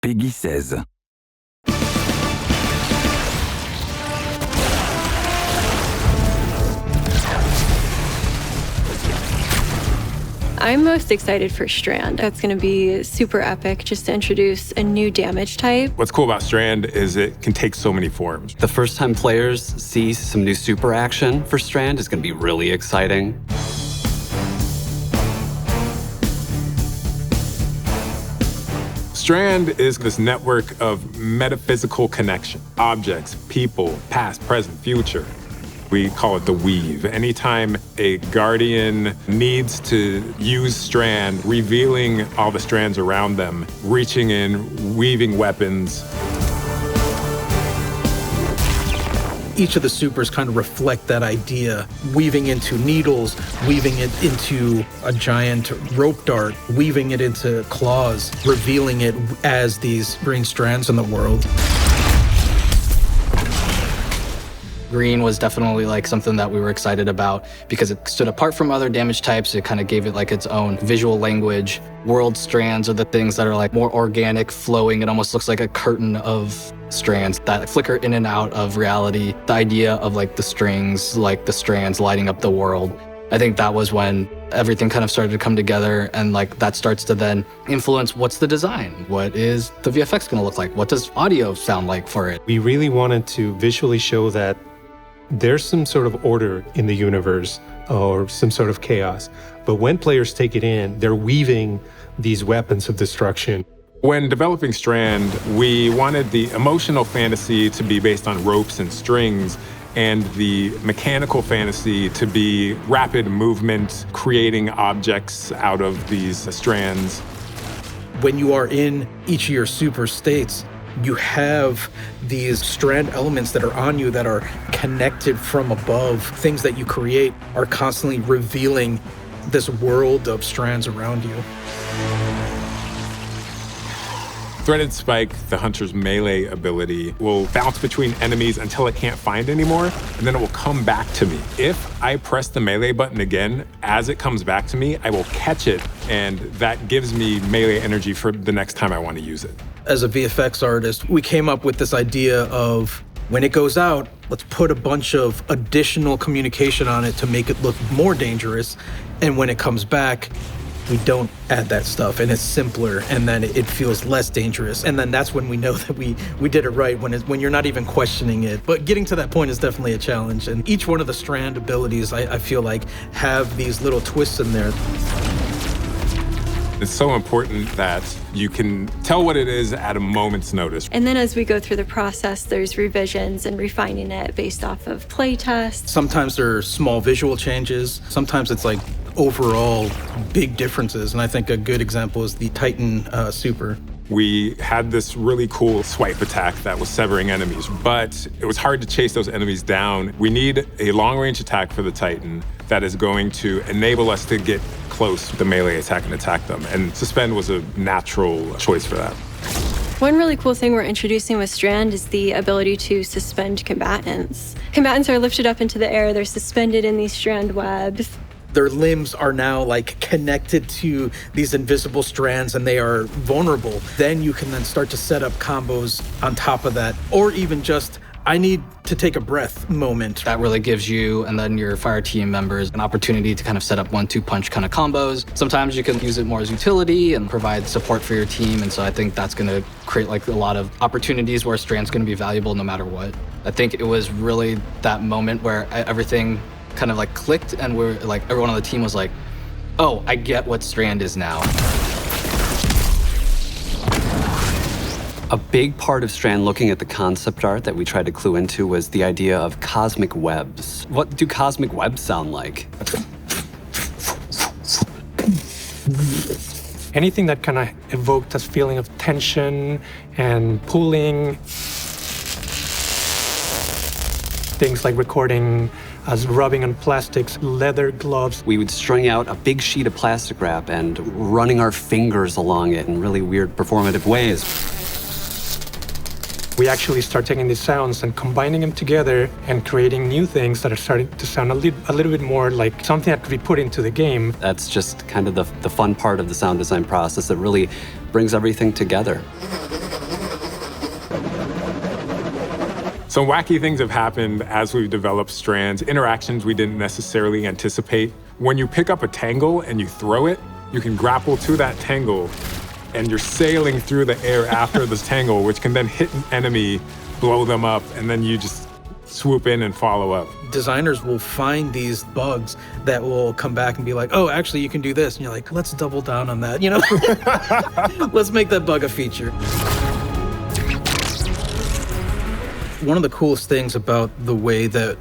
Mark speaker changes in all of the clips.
Speaker 1: Peggy 16.
Speaker 2: I'm most excited for Strand. That's going to be super epic, just to introduce a new damage type.
Speaker 3: What's cool about Strand is it can take so many forms.
Speaker 4: The first time players see some new super action for Strand is going to be really exciting.
Speaker 3: Strand is this network of metaphysical connection. Objects, people, past, present, future. We call it the weave. Anytime a guardian needs to use Strand, revealing all the strands around them, reaching in, weaving weapons.
Speaker 5: Each of the supers kind of reflect that idea, weaving into needles, weaving it into a giant rope dart, weaving it into claws, revealing it as these green strands in the world.
Speaker 6: Green was definitely like something that we were excited about because it stood apart from other damage types. It kind of gave it like its own visual language. World strands are the things that are like more organic, flowing. It almost looks like a curtain of strands that flicker in and out of reality. The idea of like the strings, like the strands lighting up the world. I think that was when everything kind of started to come together, and like that starts to then influence what's the design? What is the VFX gonna look like? What does audio sound like for it?
Speaker 7: We really wanted to visually show that there's some sort of order in the universe or some sort of chaos. But when players take it in, they're weaving these weapons of destruction.
Speaker 3: When developing Strand, we wanted the emotional fantasy to be based on ropes and strings, and the mechanical fantasy to be rapid movement, creating objects out of these strands.
Speaker 5: When you are in each of your super states, you have these strand elements that are on you that are connected from above. Things that you create are constantly revealing this world of strands around you.
Speaker 3: Threaded Spike, the hunter's melee ability, will bounce between enemies until it can't find anymore, and then it will come back to me. If I press the melee button again, as it comes back to me, I will catch it, and that gives me melee energy for the next time I want to use it.
Speaker 5: As a VFX artist, we came up with this idea of when it goes out, let's put a bunch of additional communication on it to make it look more dangerous, and when it comes back, we don't add that stuff, and it's simpler, and then it feels less dangerous. And then that's when we know that we did it right, when you're not even questioning it. But getting to that point is definitely a challenge. And each one of the strand abilities, I feel like, have these little twists in there.
Speaker 3: It's so important that you can tell what it is at a moment's notice.
Speaker 2: And then as we go through the process, there's revisions and refining it based off of play tests.
Speaker 5: Sometimes there are small visual changes. Sometimes it's like overall big differences. And I think a good example is the Titan Super.
Speaker 3: We had this really cool swipe attack that was severing enemies, but it was hard to chase those enemies down. We need a long-range attack for the Titan that is going to enable us to get close with the melee attack and attack them. And Suspend was a natural choice for that.
Speaker 2: One really cool thing we're introducing with Strand is the ability to suspend combatants. Combatants are lifted up into the air, they're suspended in these strand webs.
Speaker 5: Their limbs are now like connected to these invisible strands and they are vulnerable. Then you can then start to set up combos on top of that, or even just, I need to take a breath moment.
Speaker 6: That really gives you and then your fire team members an opportunity to kind of set up 1-2 punch kind of combos. Sometimes you can use it more as utility and provide support for your team. And so I think that's going to create like a lot of opportunities where Strand's going to be valuable no matter what. I think it was really that moment where everything kind of like clicked and we're like, everyone on the team was like, oh, I get what Strand is now.
Speaker 4: A big part of Strand, looking at the concept art that we tried to clue into, was the idea of cosmic webs. What do cosmic webs sound like?
Speaker 7: Anything that kind of evoked this feeling of tension and pulling. Things like recording us rubbing on plastics, leather gloves.
Speaker 4: We would string out a big sheet of plastic wrap and running our fingers along it in really weird performative ways.
Speaker 7: We actually start taking these sounds and combining them together and creating new things that are starting to sound a little bit more like something that could be put into the game.
Speaker 4: That's just kind of the fun part of the sound design process that really brings everything together.
Speaker 3: Some wacky things have happened as we've developed strands, interactions we didn't necessarily anticipate. When you pick up a tangle and you throw it, you can grapple to that tangle and you're sailing through the air after this tangle, which can then hit an enemy, blow them up, and then you just swoop in and follow up.
Speaker 5: Designers will find these bugs that will come back and be like, oh, actually you can do this. And you're like, let's double down on that, you know? Let's make that bug a feature. One of the coolest things about the way that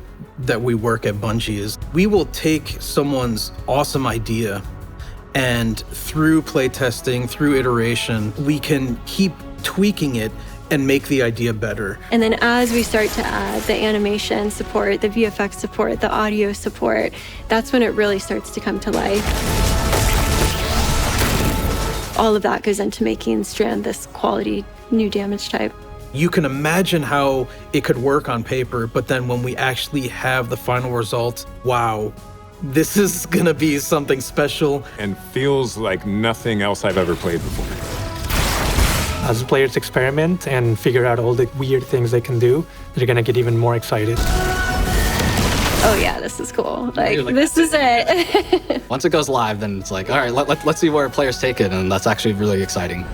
Speaker 5: we work at Bungie is we will take someone's awesome idea, and through playtesting, through iteration, we can keep tweaking it and make the idea better.
Speaker 2: And then as we start to add the animation support, the VFX support, the audio support, that's when it really starts to come to life. All of that goes into making Strand this quality new damage type.
Speaker 5: You can imagine how it could work on paper, but then when we actually have the final result, wow, this is gonna be something special.
Speaker 3: And feels like nothing else I've ever played before.
Speaker 1: As players experiment and figure out all the weird things they can do, they're gonna get even more excited.
Speaker 2: Oh yeah, this is cool. Like this is it.
Speaker 6: Once it goes live, then it's like, all right, let's see where players take it, and that's actually really exciting.